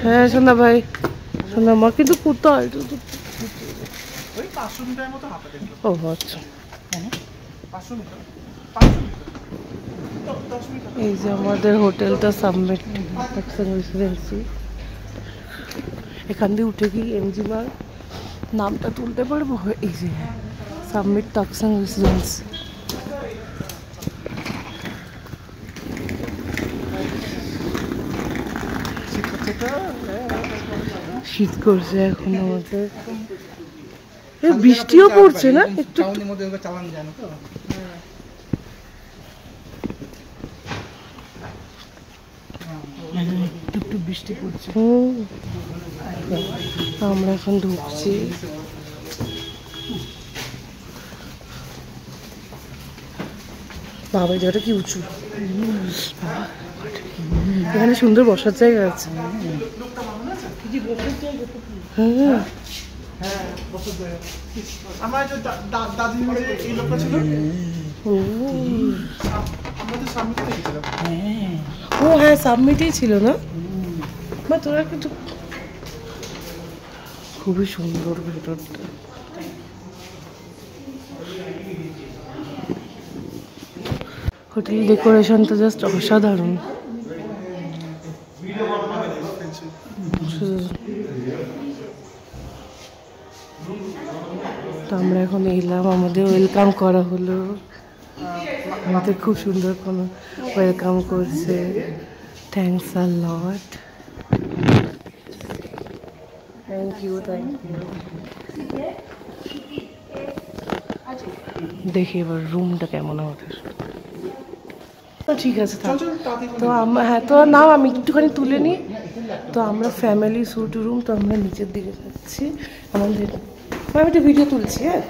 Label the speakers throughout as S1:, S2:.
S1: হ্যাঁ শোনা ভাই, শোনা মা কিন্তু কোথায়? ও আচ্ছা, এই যে আমাদের হোটেলটা সাবমিট রেসিডেন্সি। এখান দিয়ে উঠে গিয়ে এমজি মার্গ নামটা তুলতে পারবো। এই যে সাবমিট টাকসাং রেসিডেন্স। শীত করছে এখন আমাদের, বৃষ্টিও পড়ছে না একটু একটু বৃষ্টি পড়ছে। আমরা এখন ঢুকছি। বাবা জায়গাটা কি উঁচু, এখানে সুন্দর বসার জায়গা আছে। হ্যাঁ ও হ্যাঁ সাবমিটেই ছিল না মা তোরা কিন্তু। খুবই সুন্দর ভেতরটা। হোটেল ডেকোরেশনটা জাস্ট অসাধারণ। তো আমরা এখন এলাম, আমাদের ওয়েলকাম করা হলো। আমাদের খুব সুন্দর কোনো ওয়েলকাম করছে। Thanks a lot, thank you thank you. দেখি এবার রুমটা কেমন আমাদের। ঠিক আছে তো হ্যাঁ তো নাও আমি একটুখানি তুলে নিই। তো আমরা ফ্যামিলি স্যুট রুম, তো আমরা নিচের দিকে যাচ্ছি। আমাদের আমি একটা ভিডিও তুলছি। হ্যাঁ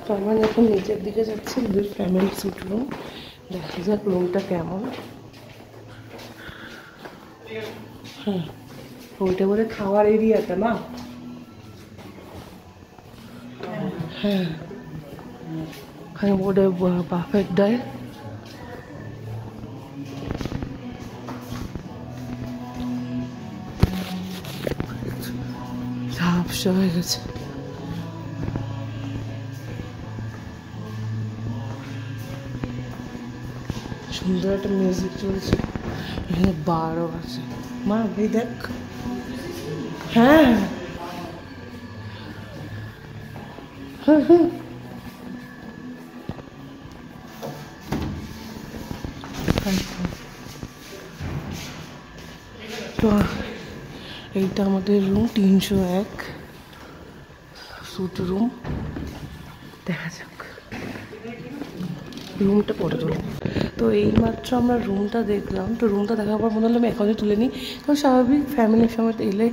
S1: তো আমরা এখন নিচের দিকে যাচ্ছি, ফ্যামিলি স্যুট রুম। দেখা যাক রুমটা কেমন। হ্যাঁ ওইটা বলে খাওয়ার এরিয়াটা না। হ্যাঁ ওখানে ওটা বাফেট দেয়। ঝাপসা হয়ে গেছে। সুন্দর একটা মিউজিক চলছে, এখানে বারও আছে। মা এই দেখ। হ্যাঁ তো এইটা আমাদের রুম 301 স্যুট রুম। দেখা যাক রুমটা পরে তোলো। তো এইমাত্র আমরা রুমটা দেখলাম। তো রুমটা দেখার পর মনে হলো আমি এখনই তুলে নিই, কারণ স্বাভাবিক ফ্যামিলির সময় এলে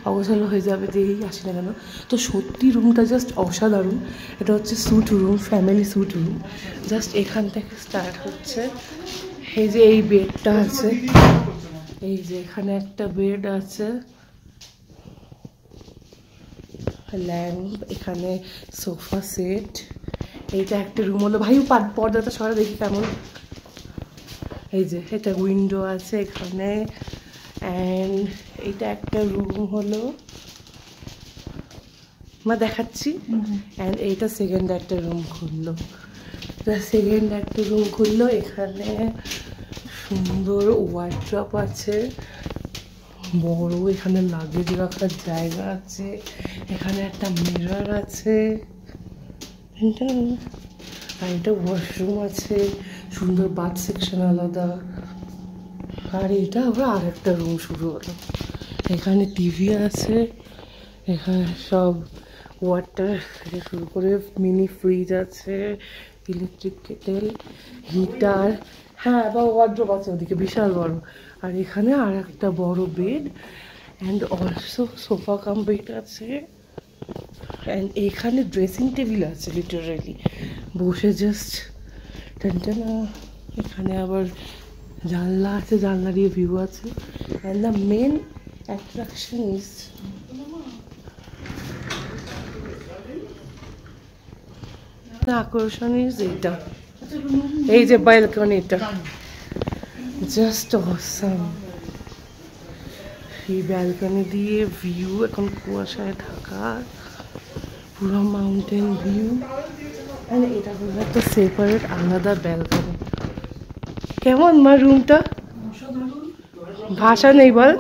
S1: অগোছালো হয়ে যাবে যেই আসি না কেন। তো সত্যি রুমটা জাস্ট অসাধারণ। এটা হচ্ছে sweet room, family sweet room. Just এখান থেকে স্টার্ট হচ্ছে। এই যে এই বেডটা আছে, এই যে এখানে একটা বেড আছে, ল্যাম্প, এখানে সোফা সেট। এইটা একটা রুম হলো। ভাই পর্দাটা সরা দেখি কেমন। এই যে এটা উইন্ডো আছে এখানে। অ্যান্ড এইটা একটা রুম হলো, মা দেখাচ্ছি। অ্যান্ড এইটা সেকেন্ড একটা রুম খুললো। সেকেন্ড একটা রুম খুললো। এখানে সুন্দর ওয়ার্ড্রপ আছে, বড়। এখানে লাগেজ রাখার জায়গা আছে। এখানে একটা মিরর আছে, আর এটা ওয়াশরুম আছে, সুন্দর বাথ সেকশন আলাদা। আর এটা আবার আর একটা রুম শুরু হলো। এখানে টিভি আছে, এখানে সব ওয়াটার থেকে শুরু করে মিনি ফ্রিজ আছে, ইলেকট্রিক কেটেল, হিটার। হ্যাঁ বা ওয়ার্ড্রপ আছে ওদিকে বিশাল বড়। আর এখানে আর একটা বড় bed and also sofa cum bed আছে। অ্যান্ড এখানে ড্রেসিং টেবিল আছে, লিটারালি বসে জাস্ট টেনটেনা। এখানে আবার জানলা আছে, জানলা দিয়ে ভিউ আছে। And the main attraction is আকর্ষণ ইজ এইটা, এই যে ব্যালকনিটা জাস্ট অসাম। এই ব্যালকনি দিয়ে ভিউ, এখন কুয়াশায় ঢাকা পুরো মাউন্টেন ভিউ। এটা হলো একটা সেপারেট আলাদা ব্যালকনি। কেমন মা রুমটা? ভাষা নেই বল।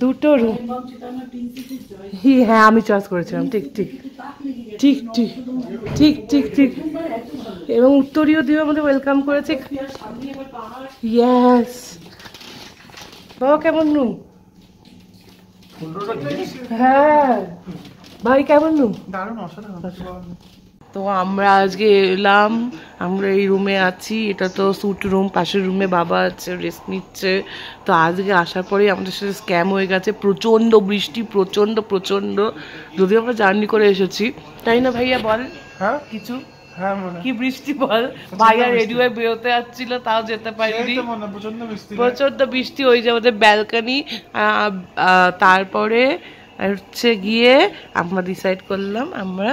S1: দুটো রুম। হ্যাঁ আমি চয়েস করেছিলাম। ঠিক ঠিক ঠিক ঠিক ঠিক ঠিক ঠিক। এবং উত্তরীয় দিয়ে আমাদের ওয়েলকাম করেছে। ইয়েস বাবা কেমন রুম? হ্যাঁ ভাই কেমন রুম? দারুণ অসাধারণ। তো আমরা আজকে এলাম, আমরা এই রুমে আছি। এটা তো স্যুট রুম, পাশের রুমে বাবা আছে, রেস্ট নিচ্ছে। তো আজকে আসার পরেই আমাদের সাথে স্ক্যাম হয়ে গেছে। প্রচণ্ড বৃষ্টি, প্রচণ্ড প্রচণ্ড, যদিও আমরা জার্নি করে এসেছি, তাই না ভাইয়া? বল হ্যাঁ কিছু। হ্যাঁ কি বৃষ্টি বল? ভাইয়া রেডি হয়ে বেরোতে যাচ্ছিল, তাও যেতে পারিনি, প্রচণ্ড বৃষ্টি। ওই যে আমাদের ব্যালকনি। তারপরে হচ্ছে গিয়ে আমরা ডিসাইড করলাম আমরা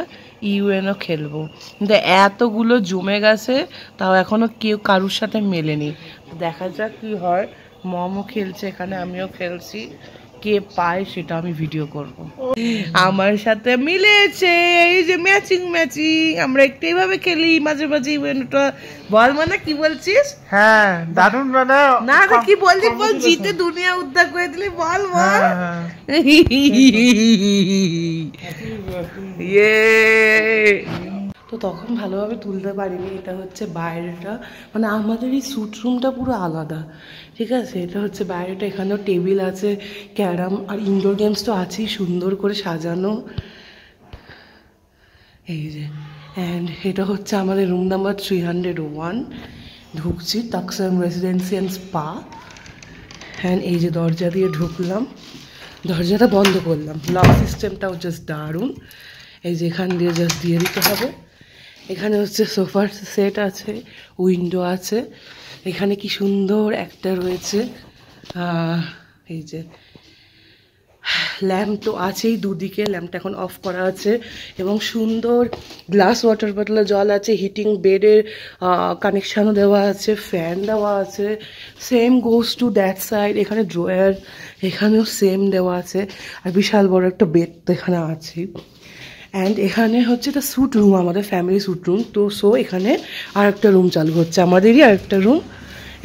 S1: ইউএনও খেলবো, কিন্তু এতগুলো জমে গেছে, তাও এখনো কেউ কারুর সাথে মেলেনি। দেখা যাক কি হয়। মমও খেলছে এখানে, আমিও খেলছি, কে পায় সেটা আমি ভিডিও করব। আমার সাথে মিলেছে, এই যে ম্যাচিং ম্যাচিং। আমরা একটু এইভাবে খেলি মাঝে মাঝে ইউএনওটা। বল মানে কি বলছিস? হ্যাঁ দারুণ। না কি বললি বল? জিতে দুনিয়া উদ্ধার করে দিলি, বল বল। ইয়ে তো তখন ভালোভাবে তুলতে পারিনি। এটা হচ্ছে বাইরেটা, মানে আমাদের এই স্যুট রুমটা পুরো আলাদা, ঠিক আছে? এটা হচ্ছে বাইরেটা। এখানেও টেবিল আছে, ক্যারাম আর ইনডোর গেমস তো আছেই, সুন্দর করে সাজানো। এই যে অ্যান্ড এটা হচ্ছে আমাদের রুম নাম্বার 301। ঢুকছি তাকসাম রেসিডেন্সি অ্যান্ড স্পা। হ্যাঁ এই যে দরজা দিয়ে ঢুকলাম, দরজাটা বন্ধ করলাম। লক সিস্টেমটাও জাস্ট দারুণ। এই যে এখান দিয়ে জাস্ট দিয়ে দিতে হবে। এখানে হচ্ছে সোফার সেট আছে, উইন্ডো আছে। এখানে কি সুন্দর একটা রয়েছে। এই যে ল্যাম্প তো আছেই দুদিকে, ল্যাম্পটা এখন অফ করা আছে। এবং সুন্দর গ্লাস ওয়াটার বোতলে জল আছে, হিটিং বেডের কানেকশানও দেওয়া আছে, ফ্যান দেওয়া আছে। Same goes to that side. এখানে ড্রয়ার, এখানেও সেম দেওয়া আছে। আর বিশাল বড় একটা বেড তো এখানে আছে। অ্যান্ড এখানে হচ্ছে এটা স্যুট রুম, আমাদের ফ্যামিলি স্যুট রুম। তো সো এখানে আর একটা রুম চালু হচ্ছে, আমাদেরই আর একটা রুম।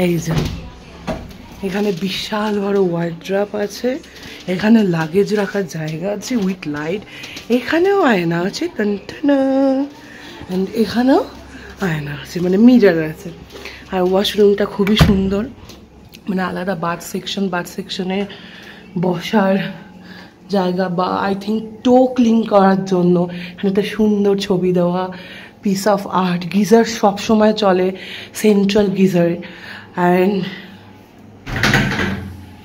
S1: এই যে এখানে বিশাল বড় ওয়ার্ড্রপ আছে, এখানে লাগেজ রাখার জায়গা আছে উইথ লাইট। এখানেও আয়না আছে, অ্যান্ড এখানেও আয়না আছে, মানে মিরার আছে। আর ওয়াশরুমটা খুবই সুন্দর, মানে আলাদা বাথ সেকশন, বাথ সেকশনে বসার জায়গা, বা আই থিঙ্ক টো ক্লিন করার জন্য এখানে একটা সুন্দর ছবি দেওয়া, পিস অফ আর্ট। গিজার সবসময় চলে, সেন্ট্রাল গিজার। অ্যান্ড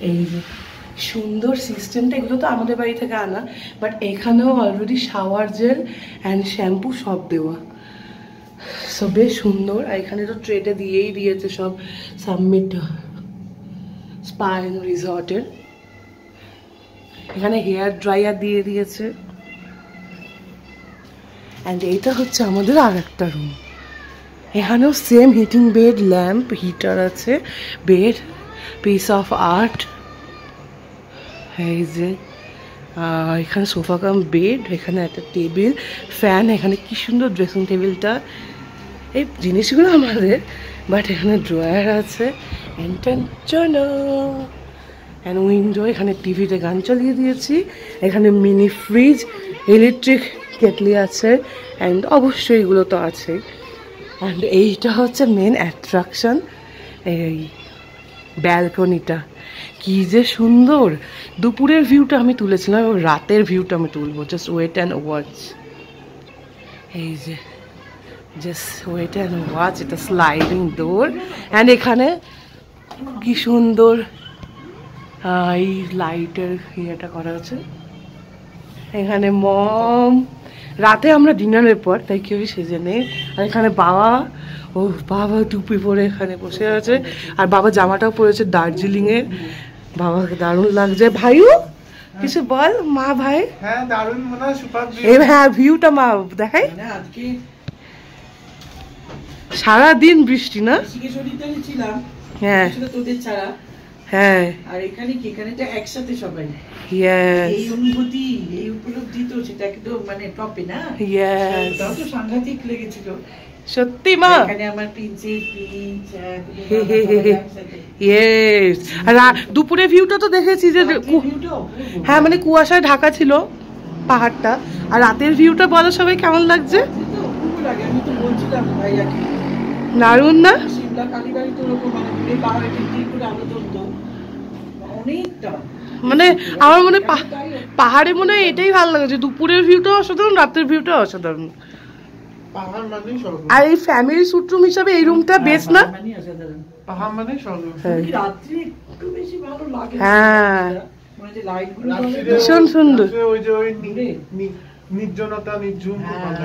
S1: এই যে সুন্দর সিস্টেমটা, এগুলো তো আমাদের বাড়ি থেকে আনা, বাট এখানেও already shower gel and shampoo সব দেওয়া। সো বেশ সুন্দর। আর এখানে তো ট্রেটা দিয়েই দিয়েছে সব সাবমিট স্পা অ্যান্ড রিসর্টের। এখানে হেয়ার ড্রায়ার দিয়ে দিয়েছে। অ্যান্ড এইটা হচ্ছে আমাদের আর একটা রুম। এখানেও same heating bed, lamp, heater আছে, বেড, পিস অফ আর্ট। এই যে এখানে সোফা কাম বেড, এখানে একটা টেবিল, ফ্যান। এখানে কি সুন্দর ড্রেসিং টেবিলটা। এই জিনিসগুলো আমাদের, বাট এখানে ড্রয়ার আছে। অ্যান্ড উইন্ডো, এখানে টিভিতে গান চালিয়ে দিয়েছি। এখানে মিনি ফ্রিজ, ইলেকট্রিক কেটলি আছে, অ্যান্ড অবশ্যই এগুলো তো আছে। অ্যান্ড এইটা হচ্ছে মেন অ্যাট্রাকশন, এই ব্যালকনিটা। কি যে সুন্দর! দুপুরের ভিউটা আমি তুলেছিলাম, এবং রাতের ভিউটা আমি তুলবো। Just wait and watch. এই যে জাস্ট ওয়েট অ্যান্ড ওয়াচ। এটা স্লাইডিং ডোর। অ্যান্ড এখানে কি সুন্দর এই লাইটের ইয়েটা করা আছে। এখানে মম, রাতে আমরা ডিনারের পর তাই কেউ সেজে নেই। আর এখানে বাবা, ও বাবা টুপি পরে এখানে বসে আছে। আর বাবা জামাটাও পরেছে দার্জিলিংয়ের, বাবাকে দারুণ লাগছে। ভাইও কিছু বল, মা ভাই। হ্যাঁ দারুণ, মনে হয় সুপার ভিউ। হ্যাঁ ভিউটা মা দেখাই। আজকে সারাদিন বৃষ্টি না? হ্যাঁ তোদের ছাড়া। হ্যাঁ
S2: আর এখানে কি, এখানে তো একসাথে সবাই,
S1: ইয়েস
S2: এই অনুভূতি, এই উপলব্ধি তো সেটা একদম মানে টপে না।
S1: ইয়েস
S2: ওটাও তো সাংঘাতিক লেগেছিল।
S1: সত্যি মা,
S2: এখানে আমার প্রিন্স
S1: ইয়েস। আর দুপুরে ভিউটা তো দেখেছি যে হ্যাঁ মানে কুয়াশায় ঢাকা ছিল পাহাড়টা, আর রাতের ভিউটা বলো সবাই কেমন লাগছে?
S2: আমি তো বলছিলাম ভাইয়াকে,
S1: দারুণ না?
S2: সিমলা কালীবাড়ি তো ওরকম মানে ঘুরে পাহাড়ে টিকটিক করে আলো জ্বলতো অনেকটা।
S1: মানে আমার মনে পাহাড়ে মনে হয় এটাই ভালো লাগে যে দুপুরের ভিউটা অসাধারণ, রাতের ভিউটা অসাধারণ।
S2: পাহাড় মানে
S1: আর এই ফ্যামিলি স্যুট রুম হিসাবে এই রুমটা বেস্ট না?
S2: পাহাড় মানে রাত্রি একটু বেশি ভালো লাগে।
S1: হ্যাঁ
S2: মানে যে লাইট গুলো
S1: ভীষণ সুন্দর,
S2: ওই যে ওই নির্জনতা নির্ঝুম।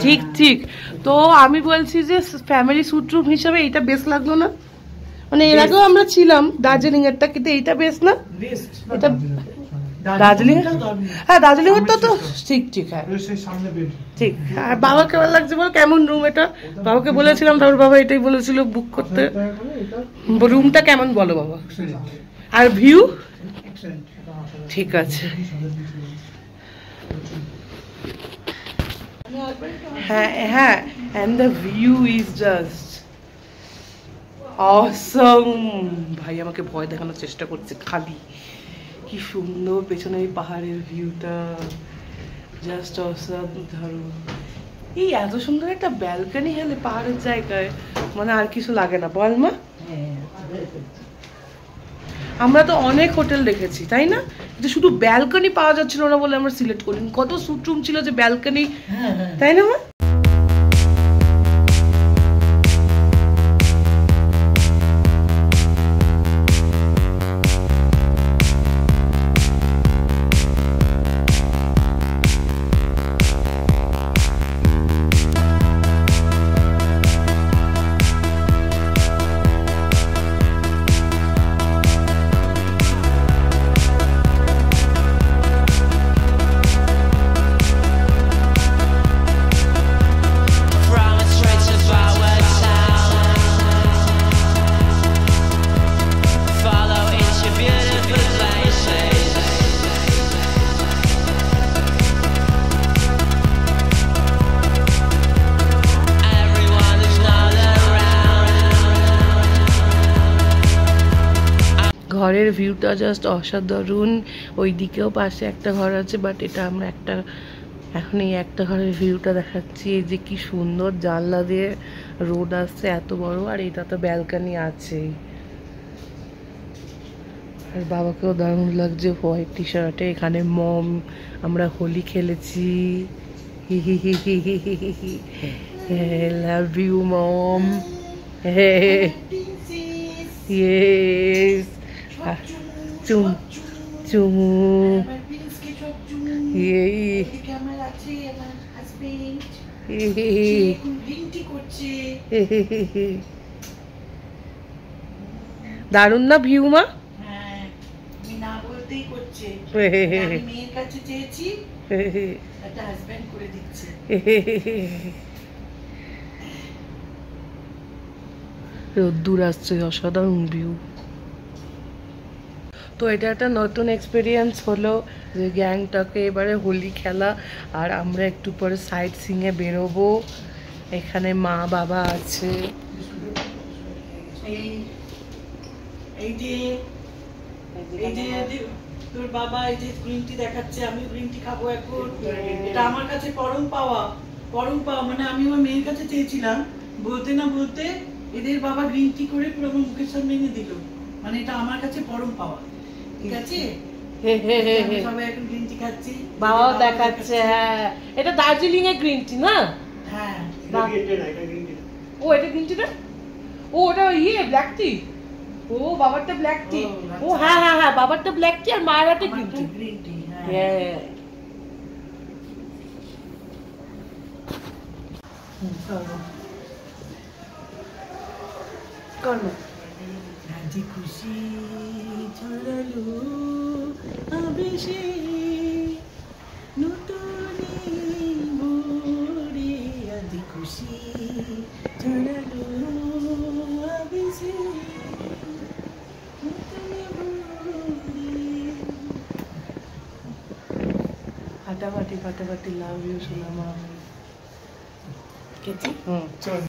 S1: ঠিক ঠিক। তো আমি বলছি যে ফ্যামিলি স্যুট রুম হিসাবে এইটা বেস্ট লাগলো না? মানে এর আগেও আমরা ছিলাম দার্জিলিং এরটা, কিন্তু এইটা বেস্ট না? এটা দার্জিলিং, হ্যাঁ দার্জিলিং এরটা তো ঠিক ঠিক। হ্যাঁ ঠিক। আর বাবা কেমন লাগছে বল, কেমন রুম এটা? বাবাকে বলেছিলাম, তারপর বাবা এটাই বলেছিল বুক করতে। রুমটা কেমন বলো বাবা? আর ভিউ? ঠিক আছে। হ্যাঁ হ্যাঁ, and the view is just awesome. ভাই আমাকে ভয় দেখানোর চেষ্টা করছে খালি। কি সুন্দর পেছনে এই পাহাড়ের ভিউটা, জাস্ট অসাধারণ। এই এত সুন্দর একটা ব্যালকনি হলে পাহাড়ের জায়গায় মানে আর কিছু লাগে না, বল মা? আমরা তো অনেক হোটেল দেখেছি তাই না, কিন্তু শুধু ব্যালকনি পাওয়া যাচ্ছিল না বলে আমরা সিলেক্ট করিনি। কত স্যুট রুম ছিল যে ব্যালকনি, তাই না মা? ঘরের ভিউটা জাস্ট অসাধারণ। ওই দিকেও পাশে একটা ঘর আছে, বাট এটা আমরা এখন এই একটা ঘরের ভিউটা দেখাচ্ছি। এই যে কি সুন্দর জানলা দিয়ে রোড আসছে এত বড়, আর এটা তো ব্যালকনি আছে। আর বাবাকেও দারুণ লাগছে হোয়াইট টি শার্টে। এখানে মম, আমরা হোলি খেলেছি। Love you mom. ইয়েস, চুম চুমু। দারুণ না ভিউ মা?
S2: না বলতেই করছে, আমি মেয়ের কাছে চেয়েছি, একটা হাজবেন্ড করে দিচ্ছে।
S1: রোদ্দুর আসছে, অসাধারণ ভিউ। তো এটা একটা নতুন এক্সপিরিয়েন্স হলো যে গ্যাংটকে এবারে হোলি খেলা, আর আমরা একটু পরে সাইট সিংয়ে বেরোবো। এখানে মা বাবা আছে।
S2: এই যে তোর বাবা এই যে গ্রিন টি দেখাচ্ছে, আমি গ্রিন টি খাবো এখন। এটা আমার কাছে পরম পাওয়া, পরম পাওয়া। মানে আমি আমার মেয়ের কাছে চেয়েছিলাম, বলতে না বলতে এদের বাবা গ্রিন টি করে পুরো আমার মুখের সামনে এনে দিল। মানে এটা আমার কাছে পরম পাওয়া। ঠিক আছে, সবাই এখন গ্রিন টি খাচ্ছি,
S1: বাবাও দেখাচ্ছে। হ্যাঁ, এটা দার্জিলিং এর গ্রিন টি না?
S2: হ্যাঁ,
S1: ও এটা গ্রিন টি না? ও ওটা ব্ল্যাক টি। ও বাবারটা ব্ল্যাক টি। ও হ্যাঁ হ্যাঁ হ্যাঁ, বাবারটা ব্ল্যাক টি আর মায়ের হাতে গ্রিন টি।
S2: গ্রিন টি,
S1: হ্যাঁ। করো।
S2: আজি খুশি ছড়ালো আবেশে, নতুন মোড়ে আজি খুশি ছড়ালো আবেশে, নতুন
S1: ফাটাফাটি লাভ ইউ সোনা মা।
S2: কেচি
S1: হুম চল।